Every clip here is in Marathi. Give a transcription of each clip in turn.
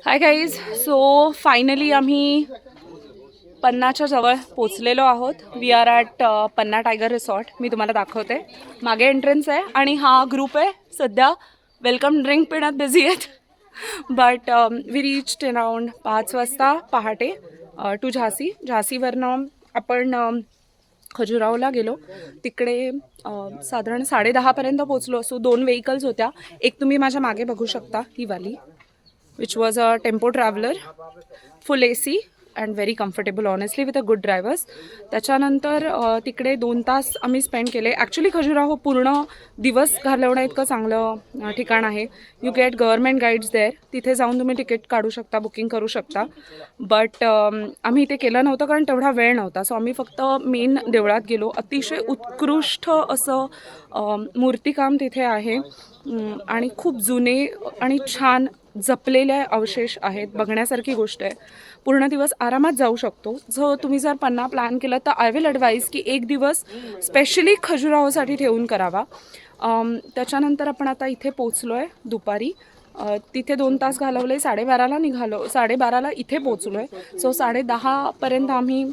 Hi guys. सो फायनली आम्ही पन्नाच्या जवळ पोचलेलो आहोत. We are at Panna tiger resort. मी तुम्हाला दाखवते. मागे एंट्रन्स आहे आणि हा ग्रुप आहे सध्या वेलकम ड्रिंक पिण्यात बिझी आहेत. बट वी रीच्ड अराउंड 5 वाजता पहाटे टू झासी. झासीवरनं आपण खजुराहोला गेलो. तिकडे साधारण 10:30पर्यंत पोचलो असो. 2 व्हेकल्स होत्या. एक तुम्ही माझ्या मागे बघू शकता, ही वाली, which was a tempo traveler, full AC and very comfortable honestly with a good drivers. त्याच्यानंतर तिकडे 2 तास आम्ही स्पेंड केले. ॲक्च्युली खजुराहो पूर्ण दिवस घालवणं इतकं चांगलं ठिकाण आहे. You get government guides there. तिथे जाऊन तुम्ही तिकीट काढू शकता, बुकिंग करू शकता. बट आम्ही ते केलं नव्हतं कारण तेवढा वेळ नव्हता. सो आम्ही फक्त मेन देवळात गेलो. अतिशय उत्कृष्ट असं मूर्तिकाम तिथे आहे आणि खूप जुने आणि छान जपलेले अवशेष आहेत. बघण्यासारखी गोष्ट आहे. पूर्ण दिवस आरामात जाऊ शकतो. तुम्ही जर पन्ना प्लॅन केलं तर आय विल ॲडवाईज की एक दिवस स्पेशली खजुराहोसाठी ठेवून करावा. त्याच्यानंतर आपण आता इथे पोचलो आहे दुपारी. तिथे 2 तास घालवले. 12:30ला निघालो. 12:30ला इथे पोचलो आहे. सो 10:30पर्यंत आम्ही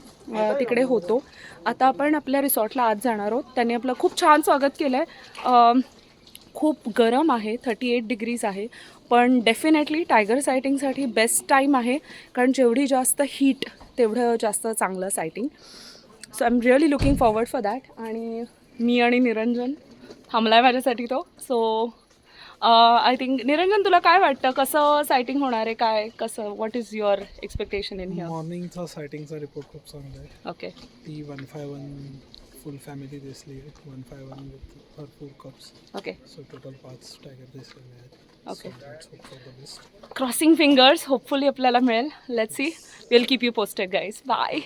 तिकडे होतो. आता आपण आपल्या रिसॉर्टला आज जाणार आहोत. त्यांनी आपलं खूप छान स्वागत केलं आहे. खूप गरम आहे, 38 डिग्रीज आहे. पण डेफिनेटली टायगर सायटिंगसाठी बेस्ट टाईम आहे. कारण जेवढी जास्त हीट तेवढं जास्त चांगलं sighting. So I am really looking forward for that. आणि मी आणि निरंजन थांबला आहे माझ्यासाठी तो. सो आय थिंक निरंजन, तुला काय वाटतं कसं सायटिंग होणार आहे? काय कसं, what is your expectation in here? मॉर्निंगचा सायटिंगचा रिपोर्ट खूप चांगला आहे. ओके. ती 151 फुल फॅमिली दिसली. 151 विथ भरपूर cups. Okay. So total 5 tiger दिसलेले आहेत. Okay. Best. Crossing fingers. Hopefully आपल्याला मिळेल. Let's see. Will keep you posted guys. Bye.